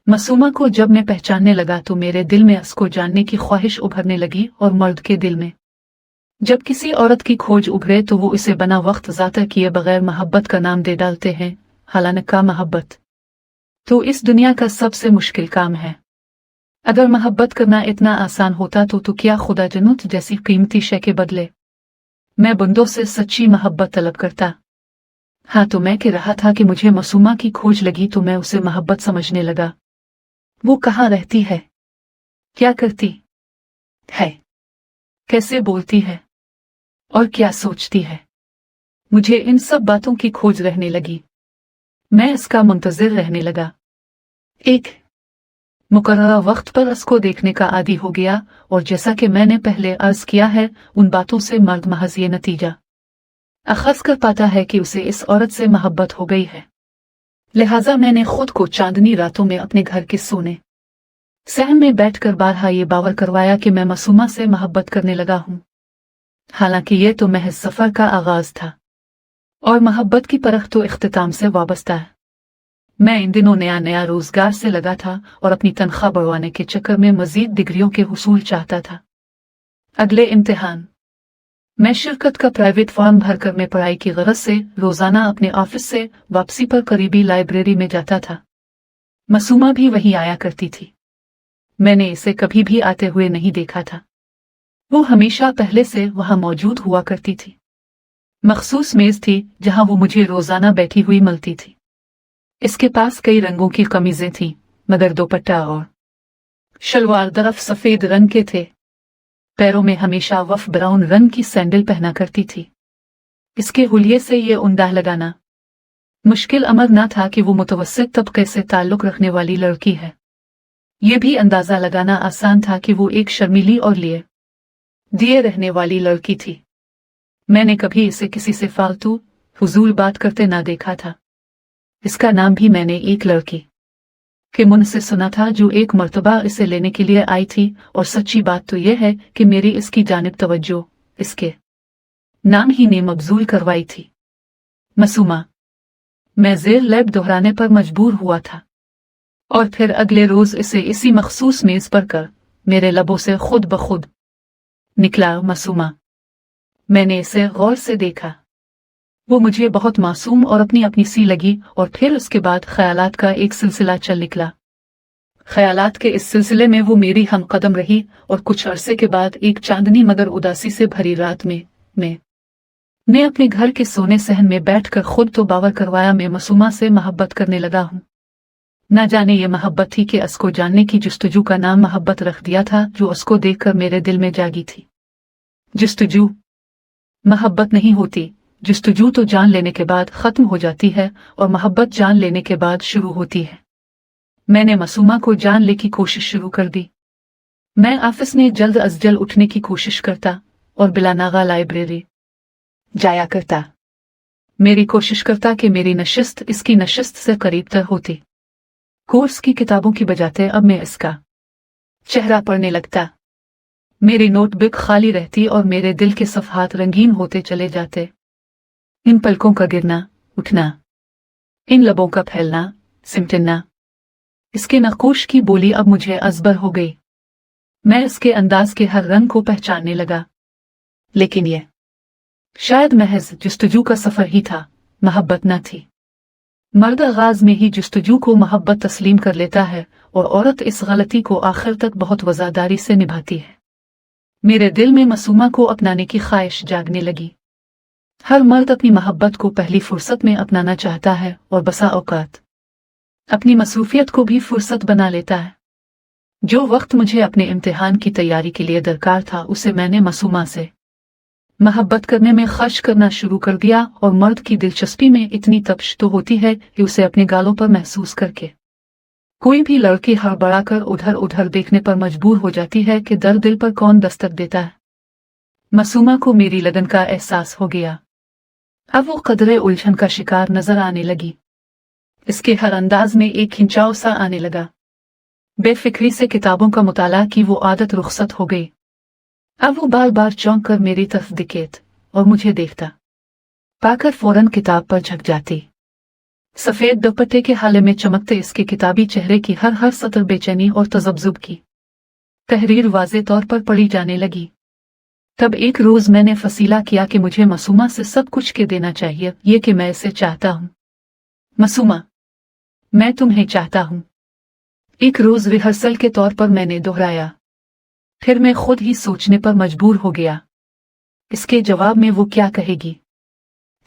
मासूमा को जब मैं पहचानने लगा तो मेरे दिल में उसको जानने की ख्वाहिश उभरने लगी और मर्द के दिल में जब किसी औरत की खोज उभरे तो वो इसे बना वक्त ज़ाया किए बगैर मोहब्बत का नाम दे डालते हैं। हालांकि मोहब्बत तो इस दुनिया का सबसे मुश्किल काम है। अगर मोहब्बत करना इतना आसान होता तो क्या खुदा जन्नत जैसी कीमती शय के बदले मैं बंदों से सच्ची मोहब्बत तलब करता। हाँ, तो मैं कह रहा था कि मुझे मासूमा की खोज लगी तो मैं उसे मोहब्बत समझने लगा। वो कहाँ रहती है, क्या करती है, कैसे बोलती है और क्या सोचती है, मुझे इन सब बातों की खोज रहने लगी। मैं इसका मुंतजिर रहने लगा। एक मुकर्ररा वक्त पर उसको देखने का आदी हो गया और जैसा कि मैंने पहले अर्ज किया है, उन बातों से मर्द महज ये नतीजा अखज़ कर पाता है कि उसे इस औरत से मोहब्बत हो गई है। लिहाजा मैंने खुद को चांदनी रातों में अपने घर के सोने सहन में बैठकर बारहा ये बावर करवाया कि मैं मासूमा से मोहब्बत करने लगा हूं। हालांकि ये तो महज सफर का आगाज था और मोहब्बत की परख तो इख्तिताम से वाबस्ता है। मैं इन दिनों नया नया रोजगार से लगा था और अपनी तनख्वाह बढ़वाने के चक्कर में मजीद डिग्रियों के हुसूल चाहता था। अगले इम्तिहान मैं शिरकत का प्राइवेट फॉर्म भरकर मैं पढ़ाई की गरज से रोजाना अपने ऑफिस से वापसी पर करीबी लाइब्रेरी में जाता था। मासूमा भी वहीं आया करती थी। मैंने इसे कभी भी आते हुए नहीं देखा था। वो हमेशा पहले से वहां मौजूद हुआ करती थी। मखसूस मेज थी जहां वो मुझे रोजाना बैठी हुई मिलती थी। इसके पास कई रंगों की कमीजें थीं, मगर दोपट्टा और शलवार दरफ सफेद रंग के थे। पैरों में हमेशा वफ ब्राउन रंग की सैंडल पहना करती थी। इसके हुलिये से ये उम्दा लगाना मुश्किल अमर न था कि वो मुतवस्सित तबके से ताल्लुक रखने वाली लड़की है। ये भी अंदाजा लगाना आसान था कि वो एक शर्मीली और लिए दिए रहने वाली लड़की थी। मैंने कभी इसे किसी से फालतू फजूल बात करते ना देखा था। इसका नाम भी मैंने एक लड़की के मुंह से सुना था जो एक मर्तबा इसे लेने के लिए आई थी, और सच्ची बात तो यह है कि मेरी इसकी जानिब तवज्जो इसके नाम ही ने मबजूल करवाई थी, मासूमा। मैं ज़ेर लैब दोहराने पर मजबूर हुआ था और फिर अगले रोज इसे इसी मखसूस मेज पर कर मेरे लबों से खुद ब खुद निकला, मासूमा। मैंने इसे गौर से देखा। वो मुझे बहुत मासूम और अपनी अपनी सी लगी और फिर उसके बाद ख्यालात का एक सिलसिला चल निकला। ख्यालात के इस सिलसिले में वो मेरी हमकदम रही और कुछ अरसे के बाद एक चांदनी मगर उदासी से भरी रात में मैं अपने घर के सोने सहन में बैठकर खुद तो बावर करवाया मैं मासूमा से मोहब्बत करने लगा हूं। न जाने ये मोहब्बत थी कि उसको जानने की जुस्तजू का नाम मोहब्बत रख दिया था, जो उसको देखकर मेरे दिल में जागी थी। जुस्तजू मोहब्बत नहीं होती। जुस्तजू तो जान लेने के बाद खत्म हो जाती है और मोहब्बत जान लेने के बाद शुरू होती है। मैंने मासूमा को जानने की कोशिश शुरू कर दी। मैं ऑफिस में जल्द अज जल्द उठने की कोशिश करता और बिला नागा लाइब्रेरी जाया करता। मेरी कोशिश करता कि मेरी नशिस्त इसकी नशिस्त से करीब तर होती। कोर्स की किताबों की बजाते अब मैं इसका चेहरा पढ़ने लगता। मेरी नोटबुक खाली रहती और मेरे दिल के सफ़हात रंगीन होते चले जाते। इन पलकों का गिरना उठना, इन लबों का फैलना सिमटना, इसके नक्कोश की बोली अब मुझे अजबर हो गई। मैं इसके अंदाज के हर रंग को पहचानने लगा। लेकिन ये शायद महज जुस्तजू का सफर ही था, मोहब्बत न थी। मर्द आगाज में ही जुस्तजू को मोहब्बत तस्लीम कर लेता है और औरत इस गलती को आखिर तक बहुत वफादारी से निभाती है। मेरे दिल में मासूमा को अपनाने की ख्वाहिश जागने लगी। हर मर्द अपनी मोहब्बत को पहली फुर्सत में अपनाना चाहता है और बसा औकात अपनी मसरूफियत को भी फुर्सत बना लेता है। जो वक्त मुझे अपने इम्तिहान की तैयारी के लिए दरकार था, उसे मैंने मासूमा से मोहब्बत करने में खर्च करना शुरू कर दिया। और मर्द की दिलचस्पी में इतनी तपश तो होती है कि उसे अपने गालों पर महसूस करके कोई भी लड़की हड़बड़ाकर उधर उधर देखने पर मजबूर हो जाती है कि दर दिल पर कौन दस्तक देता है। मासूमा को मेरी लगन का एहसास हो गया। अब वो कदरे उलझन का शिकार नजर आने लगी। इसके हर अंदाज में एक खिंचाव सा आने लगा। बेफिक्री से किताबों का मुताला की वो आदत रुखसत हो गई। अब वो बार बार चौंक कर मेरी तरफ दिखेत और मुझे देखता पाकर फौरन किताब पर झक जाती। सफेद दुपट्टे के हाले में चमकते इसके किताबी चेहरे की हर सतर बेचैनी और तजब्जुब की तहरीर वाज़े तौर पर पढ़ी जाने लगी। तब एक रोज मैंने फसीला किया कि मुझे मासूमा से सब कुछ के देना चाहिए, ये कि मैं इसे चाहता हूं। मासूमा, मैं तुम्हें चाहता हूं। एक रोज रिहर्सल के तौर पर मैंने दोहराया। फिर मैं खुद ही सोचने पर मजबूर हो गया, इसके जवाब में वो क्या कहेगी,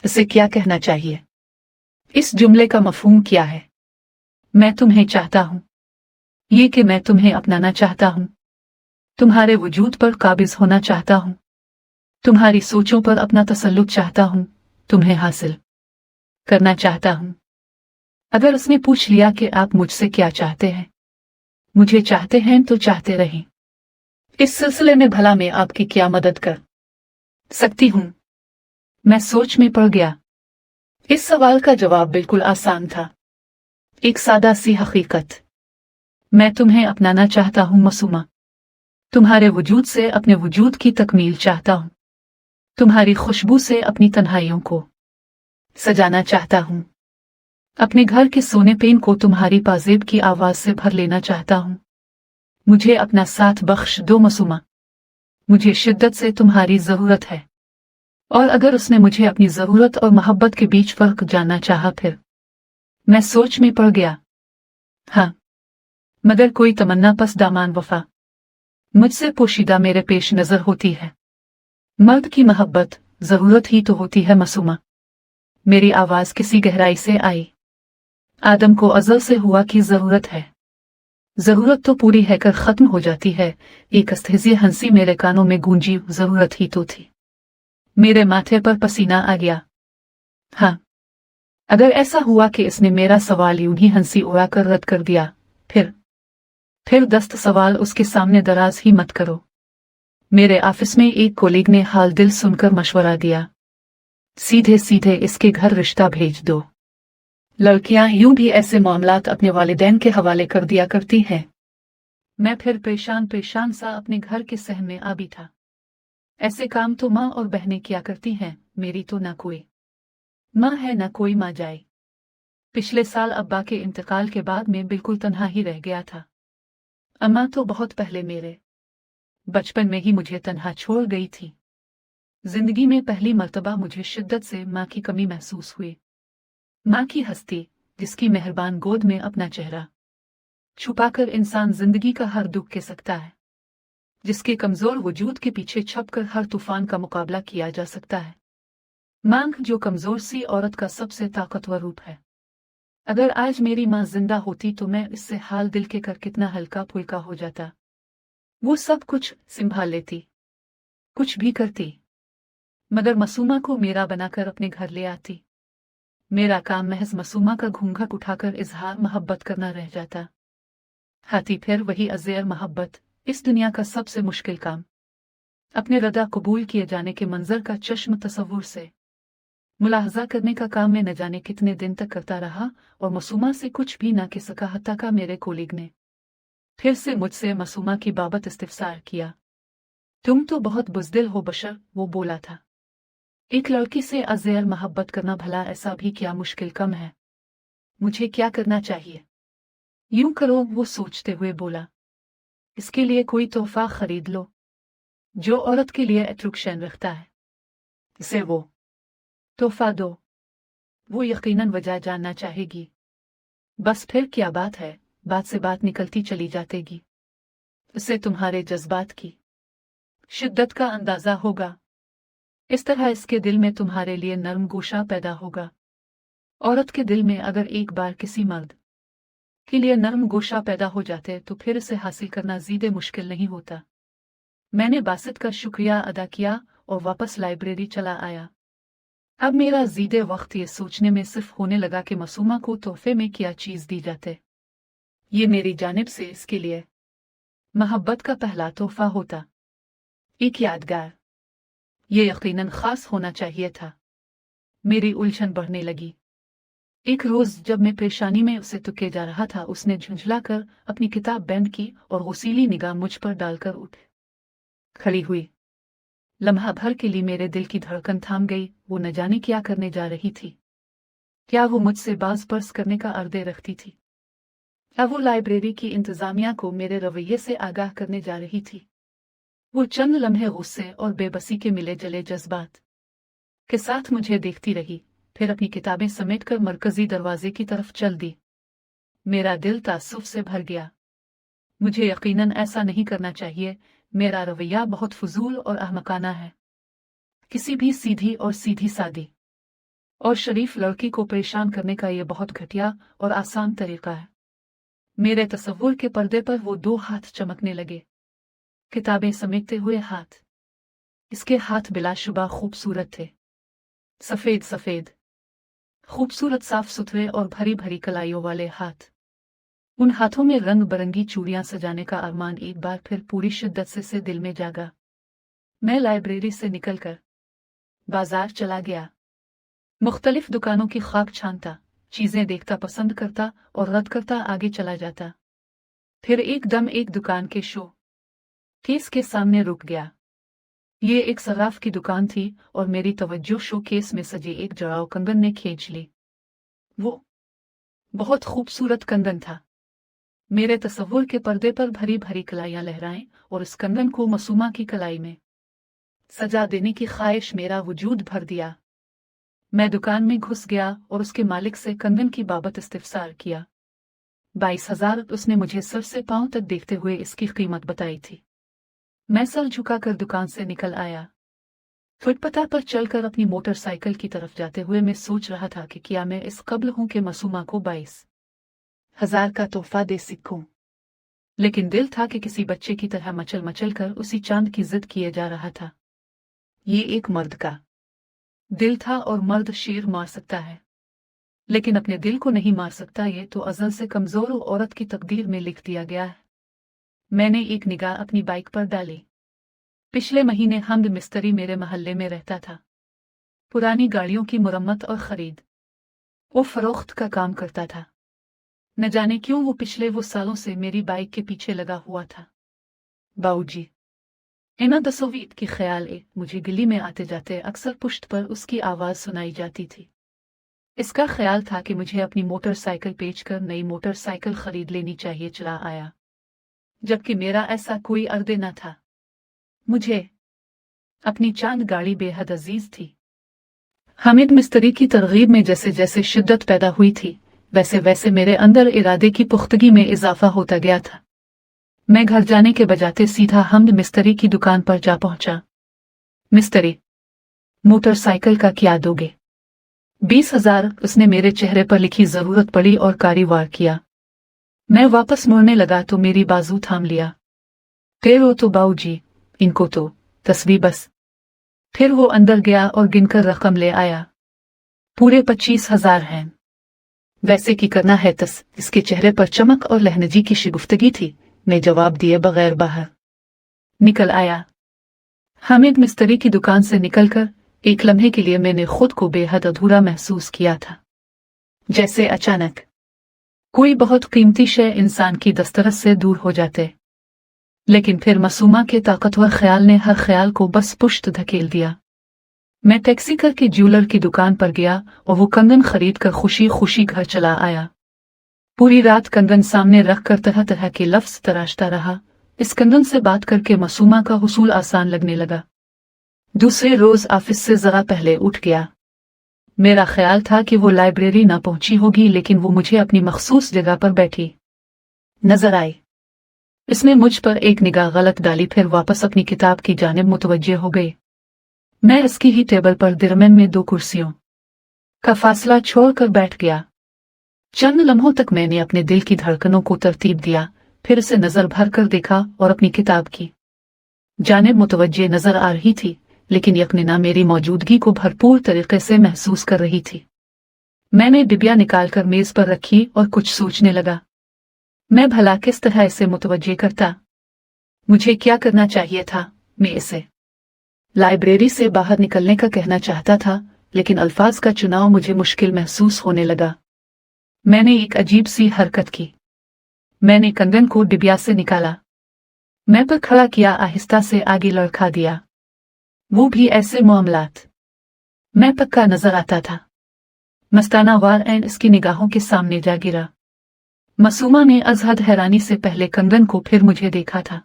इसे क्या कहना चाहिए, इस जुमले का मफहूम क्या है। मैं तुम्हें चाहता हूं, ये कि मैं तुम्हें अपनाना चाहता हूं, तुम्हारे वजूद पर काबिज होना चाहता हूं, तुम्हारी सोचों पर अपना तसल्लुत चाहता हूं, तुम्हें हासिल करना चाहता हूं। अगर उसने पूछ लिया कि आप मुझसे क्या चाहते हैं, मुझे चाहते हैं तो चाहते रहें। इस सिलसिले में भला मैं आपकी क्या मदद कर सकती हूं? मैं सोच में पड़ गया। इस सवाल का जवाब बिल्कुल आसान था, एक सादा सी हकीकत। मैं तुम्हें अपनाना चाहता हूं मासूमा, तुम्हारे वजूद से अपने वजूद की तकमील चाहता हूं, तुम्हारी खुशबू से अपनी तन्हाइयों को सजाना चाहता हूं, अपने घर के सोने पेन को तुम्हारी पाजेब की आवाज से भर लेना चाहता हूं। मुझे अपना साथ बख्श दो मासूमा, मुझे शिद्दत से तुम्हारी जरूरत है। और अगर उसने मुझे अपनी जरूरत और मोहब्बत के बीच फर्क जानना चाहा, फिर मैं सोच में पड़ गया। हाँ, मगर कोई तमन्ना पस दामान वफा मुझसे पोशीदा मेरे पेश नजर होती है। मर्द की मोहब्बत जरूरत ही तो होती है मासूमा। मेरी आवाज किसी गहराई से आई। आदम को अज़ल से हुआ की जरूरत है। जरूरत तो पूरी है कर खत्म हो जाती है। एक अस्तहज़ी हंसी मेरे कानों में गूंजी, जरूरत ही तो थी। मेरे माथे पर पसीना आ गया। हाँ, अगर ऐसा हुआ कि इसने मेरा सवाल यूं ही हंसी उड़ाकर रद्द कर दिया, फिर दस्त सवाल उसके सामने दराज ही मत करो। मेरे ऑफिस में एक कोलीग ने हाल दिल सुनकर मशवरा दिया, सीधे सीधे इसके घर रिश्ता भेज दो। लड़कियां यूं भी ऐसे मामलात अपने वालिदैन के हवाले कर दिया करती हैं। मैं फिर पेशान सा अपने घर के सहन में आ बैठा। ऐसे काम तो माँ और बहनें किया करती हैं, मेरी तो ना कोई माँ है ना कोई माँ जाए। पिछले साल अब्बा के इंतकाल के बाद मैं बिल्कुल तन्हा ही रह गया था। अम्मा तो बहुत पहले मेरे बचपन में ही मुझे तन्हा छोड़ गई थी। जिंदगी में पहली मर्तबा मुझे शिद्दत से माँ की कमी महसूस हुई। माँ की हस्ती, जिसकी मेहरबान गोद में अपना चेहरा छुपाकर इंसान जिंदगी का हर दुख के सकता है, जिसके कमजोर वजूद के पीछे छपकर हर तूफान का मुकाबला किया जा सकता है। माँ जो कमजोर सी औरत का सबसे ताकतवर रूप है। अगर आज मेरी माँ जिंदा होती तो मैं इससे हाल दिल के कर कितना हल्का फुल्का हो जाता। वो सब कुछ संभाल लेती, कुछ भी करती, मगर मासूमा को मेरा बनाकर अपने घर ले आती। मेरा काम महज मासूमा का घूंघट उठाकर इजहार मोहब्बत करना रह जाता। हाथी फिर वही अज़ेर मोहब्बत, इस दुनिया का सबसे मुश्किल काम। अपने रदा कबूल किए जाने के मंजर का चश्म तसव्वुर से मुलाहजा करने का काम मैं न जाने कितने दिन तक करता रहा और मासूमा से कुछ भी ना कह सका। हत्ता का मेरे कोलीग ने फिर से मुझसे मासूमा की बाबत इस्तिफसार किया। तुम तो बहुत बुज़दिल हो बशर, वो बोला था। एक लड़की से अज़ेर मोहब्बत करना भला ऐसा भी क्या मुश्किल कम है? मुझे क्या करना चाहिए? यूं करो, वो सोचते हुए बोला, इसके लिए कोई तोहफा खरीद लो जो औरत के लिए अट्रैक्शन रखता है। इसे वो तोहफा दो, वो यकीनन वजह जानना चाहेगी। बस फिर क्या बात है, बात से बात निकलती चली जातेगी। इससे तुम्हारे जज्बात की शिद्दत का अंदाजा होगा। इस तरह इसके दिल में तुम्हारे लिए नर्म गोशा पैदा होगा। औरत के दिल में अगर एक बार किसी मर्द के लिए नर्म गोशा पैदा हो जाते तो फिर इसे हासिल करना ज़्यादा मुश्किल नहीं होता। मैंने बासित का शुक्रिया अदा किया और वापस लाइब्रेरी चला आया। अब मेरा ज़्यादा वक्त ये सोचने में सिर्फ होने लगा कि मासूमा को तोहफे में क्या चीज़ दी जाते। ये मेरी जानिब से इसके लिए मोहब्बत का पहला तोहफा होता, एक यादगार। ये यकीनन खास होना चाहिए था। मेरी उलझन बढ़ने लगी। एक रोज जब मैं परेशानी में उसे तुके जा रहा था, उसने झुंझलाकर अपनी किताब बंद की और गुस्सीली निगाह मुझ पर डालकर उठ खड़ी हुई। लम्हा भर के लिए मेरे दिल की धड़कन थाम गई। वो न जाने क्या करने जा रही थी। क्या वो मुझसे बाज पर्स करने का अर्दे रखती थी? क्या वो लाइब्रेरी की इंतजामिया को मेरे रवैये से आगाह करने जा रही थी? वो चंद लम्हे गुस्से और बेबसी के मिले जले जज्बात के साथ मुझे देखती रही, फिर अपनी किताबें समेटकर मरकजी दरवाजे की तरफ चल दी। मेरा दिल तासुफ से भर गया। मुझे यकीनन ऐसा नहीं करना चाहिए। मेरा रवैया बहुत फजूल और अहमकाना है। किसी भी सीधी और सीधी सादी और शरीफ लड़की को परेशान करने का यह बहुत घटिया और आसान तरीका है। मेरे तसव्वुर के पर्दे पर वो दो हाथ चमकने लगे, किताबें समेटते हुए हाथ। इसके हाथ बिलाशुबा खूबसूरत थे, सफेद सफेद, खूबसूरत साफ सुथरे और भरी भरी कलाइयों वाले हाथ। उन हाथों में रंग बरंगी चूड़ियां सजाने का अरमान एक बार फिर पूरी शिद्दत से दिल में जागा। मैं लाइब्रेरी से निकलकर बाजार चला गया। मुख्तलिफ दुकानों की खाक छानता, चीजें देखता, पसंद करता और रद्द करता आगे चला जाता। फिर एकदम एक दुकान के शो केस के सामने रुक गया। ये एक सराफ की दुकान थी और मेरी तवज्जो शो केस में सजे एक जड़ाऊ कंगन ने खींच ली। वो बहुत खूबसूरत कंगन था। मेरे तसव्वुर के पर्दे पर भरी भरी कलाइयां लहराएं और इस कंगन को मासूमा की कलाई में सजा देने की ख्वाहिश मेरा वजूद भर दिया। मैं दुकान में घुस गया और उसके मालिक से कंगन की बाबत इस्तिफसार किया। 22,000 उसने मुझे सर से पांव तक देखते हुए इसकी कीमत बताई थी। मैं सर झुकाकर दुकान से निकल आया। फुटपाथ पर चलकर अपनी मोटरसाइकिल की तरफ जाते हुए मैं सोच रहा था कि क्या मैं इस कब्ल हूं कि मासूमा को 22,000 का तोहफा दे सकूं। लेकिन दिल था कि किसी बच्चे की तरह मचल मचल कर उसी चांद की जिद किए जा रहा था। ये एक मर्द का दिल था और मर्द शेर मार सकता है, लेकिन अपने दिल को नहीं मार सकता। ये तो अज़ल से कमजोर औरत की तकदीर में लिख दिया गया है। मैंने एक निगाह अपनी बाइक पर डाली। पिछले महीने हमद मिस्त्री मेरे महल्ले में रहता था। पुरानी गाड़ियों की मुरम्मत और खरीद वो फरोख्त का काम करता था। न जाने क्यों वो सालों से मेरी बाइक के पीछे लगा हुआ था। बाऊजी इना तस्वीर की ख्याल मुझे गली में आते जाते अक्सर पुश्त पर उसकी आवाज सुनाई जाती थी। इसका ख्याल था कि मुझे अपनी मोटरसाइकिल बेचकर नई मोटरसाइकिल खरीद लेनी चाहिए। चला आया, जबकि मेरा ऐसा कोई इरादा न था। मुझे अपनी चांद गाड़ी बेहद अजीज थी। हामिद मिस्त्री की तरगीब में जैसे जैसे शिद्दत पैदा हुई थी, वैसे वैसे मेरे अंदर इरादे की पुख्तगी में इजाफा होता गया था। मैं घर जाने के बजाते सीधा हमद मिस्त्री की दुकान पर जा पहुंचा। मिस्त्री, मोटरसाइकिल का क्या दोगे? 20,000 उसने मेरे चेहरे पर लिखी जरूरत पड़ी और कारीवार किया। मैं वापस मुड़ने लगा तो मेरी बाजू थाम लिया। फिर वो तो बाऊजी, इनको तो तस्वीर बस। फिर वो अंदर गया और गिनकर रकम ले आया। पूरे 25,000 हैं। वैसे की करना है तस। इसके चेहरे पर चमक और लहनजी की शिगुफ्तगी थी। मैं जवाब दिए बगैर बाहर निकल आया। हामिद मिस्त्री की दुकान से निकलकर एक लम्हे के लिए मैंने खुद को बेहद अधूरा महसूस किया था, जैसे अचानक कोई बहुत कीमती शय इंसान की दस्तरस से दूर हो जाते। लेकिन फिर मासूमा के ताकतवर ख्याल ने हर ख्याल को बस पुश्त धकेल दिया। मैं टैक्सी करके ज्वेलर की दुकान पर गया और वो कंगन खरीद कर खुशी खुशी घर चला आया। पूरी रात कंगन सामने रख कर तरह तरह के लफ्ज तराशता रहा। इस कंगन से बात करके मासूमा का हुसूल आसान लगने लगा। दूसरे रोज ऑफिस से जरा पहले उठ गया। मेरा ख्याल था कि वो लाइब्रेरी ना पहुंची होगी, लेकिन वो मुझे अपनी मखसूस जगह पर बैठी नजर आई। इसने मुझ पर एक निगाह गलत डाली, फिर वापस अपनी किताब की जानिब मुतवज्जे हो गई। मैं इसकी ही टेबल पर दरमियान में 2 कुर्सियों का फासला छोड़कर बैठ गया। चंद लम्हों तक मैंने अपने दिल की धड़कनों को तरतीब दिया, फिर उसे नजर भर कर देखा और अपनी किताब की जानिब मुतवज्जे नजर आ रही थी, लेकिन यकीनन मेरी मौजूदगी को भरपूर तरीके से महसूस कर रही थी। मैंने डिबिया निकालकर मेज पर रखी और कुछ सोचने लगा। मैं भला किस तरह इसे मुतवज्जे करता? मुझे क्या करना चाहिए था? मैं इसे लाइब्रेरी से बाहर निकलने का कहना चाहता था, लेकिन अल्फाज का चुनाव मुझे मुश्किल महसूस होने लगा। मैंने एक अजीब सी हरकत की। मैंने कंगन को डिबिया से निकाला, मैं पर खड़ा किया, आहिस्ता से आगे लड़खा दिया। वो भी ऐसे मामलात मैं पक्का नजर आता था। मस्ताना वार एन इसकी निगाहों के सामने जा गिरा। मासूमा ने अजहद हैरानी से पहले कंगन को फिर मुझे देखा था।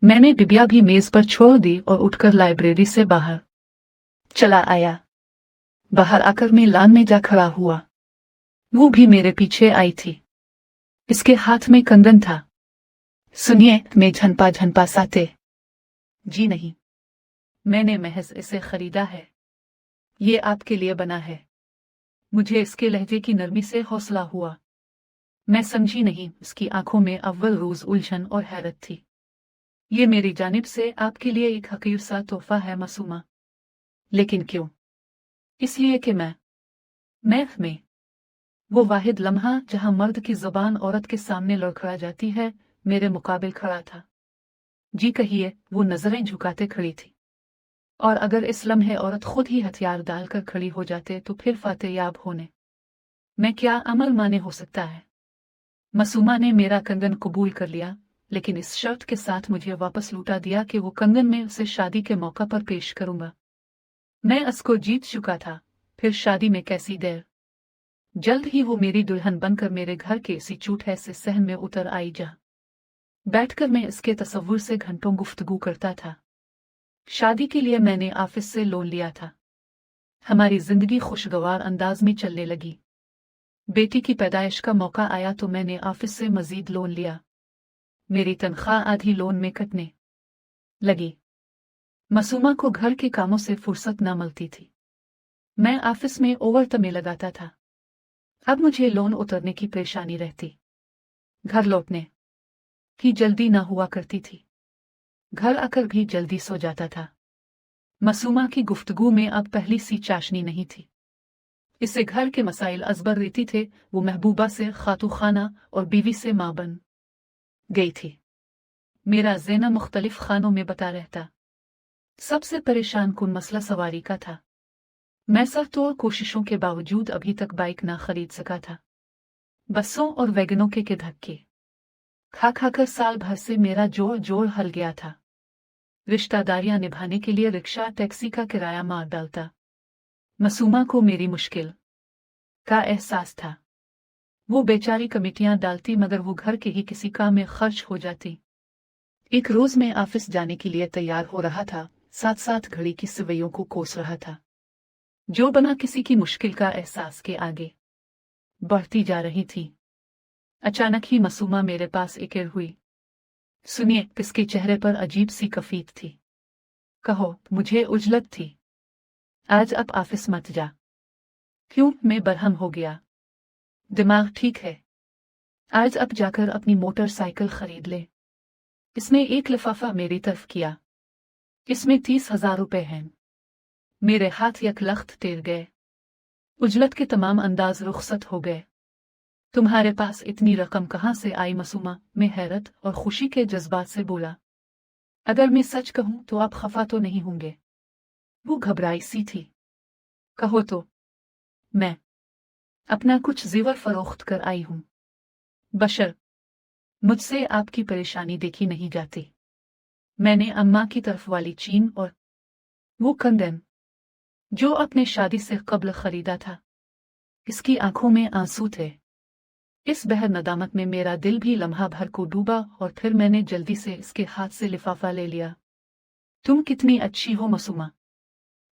मैंने डिबिया भी मेज पर छोड़ दी और उठकर लाइब्रेरी से बाहर चला आया। बाहर आकर मैं लान में जा खड़ा हुआ। वो भी मेरे पीछे आई थी। इसके हाथ में कंगन था। सुनिए, मैं झनपा झनपा साते। जी नहीं, मैंने महज इसे खरीदा है। ये आपके लिए बना है। मुझे इसके लहजे की नरमी से हौसला हुआ। मैं समझी नहीं। उसकी आंखों में अव्वल रोज उलझन और हैरत थी। ये मेरी जानिब से आपके लिए एक हकीर सा तोहफा है मासूमा। लेकिन क्यों? इसलिए कि मैं वो वाहिद लम्हा जहां मर्द की जुबान औरत के सामने लड़खड़ा जाती है, मेरे मुकाबिल खड़ा था। जी कहिए, वो नजरें झुकाते खड़ी थी। और अगर इस लम्हे औरत खुद ही हथियार डालकर खड़ी हो जाते तो फिर फातेयाब होने मैं क्या अमल माने हो सकता है। मासूमा ने मेरा कंगन कबूल कर लिया, लेकिन इस शर्त के साथ मुझे वापस लौटा दिया कि वो कंगन मैं उसे शादी के मौका पर पेश करूंगा। मैं उसको जीत चुका था, फिर शादी में कैसी देर। जल्द ही वो मेरी दुल्हन बनकर मेरे घर के इसी चूठे से सहन में उतर आई। जा बैठकर मैं इसके तसव्वुर से घंटों गुफ्तगू करता था। शादी के लिए मैंने ऑफिस से लोन लिया था। हमारी जिंदगी खुशगवार अंदाज में चलने लगी। बेटी की पैदाइश का मौका आया तो मैंने ऑफिस से मजीद लोन लिया। मेरी तनख्वाह आधी लोन में कटने लगी। मासूमा को घर के कामों से फुर्सत न मिलती थी। मैं ऑफिस में ओवर टाइम लगाता था। अब मुझे लोन उतरने की परेशानी रहती। घर लौटने की जल्दी न हुआ करती थी। घर आकर भी जल्दी सो जाता था। मासूमा की गुफ्तगू में अब पहली सी चाशनी नहीं थी। इससे घर के मसाइल अजबर रहती थे। वो महबूबा से खातूखाना और बीवी से मां बन गई थी। मेरा ज़ेना मुख्तलिफ खानों में बता रहता। सबसे परेशान कुन मसला सवारी का था। मैं सरतोड़ कोशिशों के बावजूद अभी तक बाइक ना खरीद सका था। बसों और वैगनों के धक्के खा खाकर साल भर से मेरा जोर जोर हल गया था। रिश्तेदारियां निभाने के लिए रिक्शा टैक्सी का किराया मार डालता। मासूमा को मेरी मुश्किल का एहसास था। वो बेचारी कमेटियां डालती, मगर वो घर के ही किसी काम में खर्च हो जाती। एक रोज मैं ऑफिस जाने के लिए तैयार हो रहा था, साथ साथ घड़ी की सवैयों को कोस रहा था, जो बना किसी की मुश्किल का एहसास के आगे बढ़ती जा रही थी। अचानक ही मासूमा मेरे पास इकड़ हुई। सुनिए, किसके चेहरे पर अजीब सी कफीत थी। कहो, मुझे उजलत थी। आज अब ऑफिस मत जा। क्यों? मैं बरहम हो गया। दिमाग ठीक है। आज अब जाकर अपनी मोटरसाइकिल खरीद ले। इसने एक लिफाफा मेरी तरफ किया। इसमें 30,000 रुपए हैं। मेरे हाथ यकलख्त टेर गए। उजलत के तमाम अंदाज रुखसत हो गए। तुम्हारे पास इतनी रकम कहां से आई मासूमा? मैं हैरत और खुशी के जज्बात से बोला। अगर मैं सच कहूं तो आप खफा तो नहीं होंगे। वो घबराई सी थी। कहो तो। मैं अपना कुछ जेवर फरोख्त कर आई हूं। बशर मुझसे आपकी परेशानी देखी नहीं जाती। मैंने अम्मा की तरफ वाली चीन और वो कंगन जो अपने शादी से कब्ल खरीदा था। इसकी आंखों में आंसू थे। इस बहर नदामत में मेरा दिल भी लम्हा भर को डूबा और फिर मैंने जल्दी से इसके हाथ से लिफाफा ले लिया। तुम कितनी अच्छी हो मासूमा।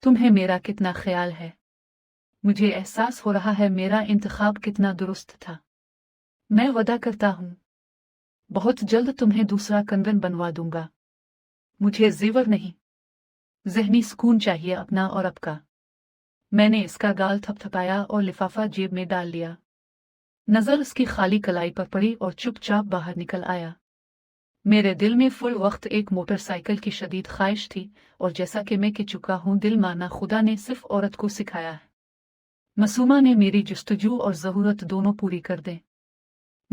तुम्हें मेरा कितना ख्याल है। मुझे एहसास हो रहा है मेरा इंतखाब कितना दुरुस्त था। मैं वादा करता हूं, बहुत जल्द तुम्हें दूसरा कंगन बनवा दूंगा। मुझे जेवर नहीं, ज़हनी सुकून चाहिए अपना और आपका। मैंने इसका गाल थपथपाया और लिफाफा जेब में डाल लिया। नजर उसकी खाली कलाई पर पड़ी और चुपचाप बाहर निकल आया। मेरे दिल में फुल वक्त एक मोटरसाइकिल की शदीद ख्वाहिश थी, और जैसा कि मैं कह चुका हूं, दिल माना खुदा ने सिर्फ औरत को सिखाया है। मासूमा ने मेरी जुस्तजू और ज़रूरत दोनों पूरी कर दे।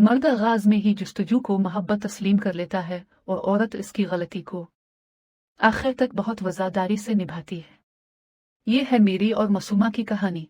मर्द आगाज में ही जुस्तजू को मोहब्बत तस्लीम कर लेता है और औरत इसकी गलती को आखिर तक बहुत वफादारी से निभाती है। ये है मेरी और मासूमा की कहानी।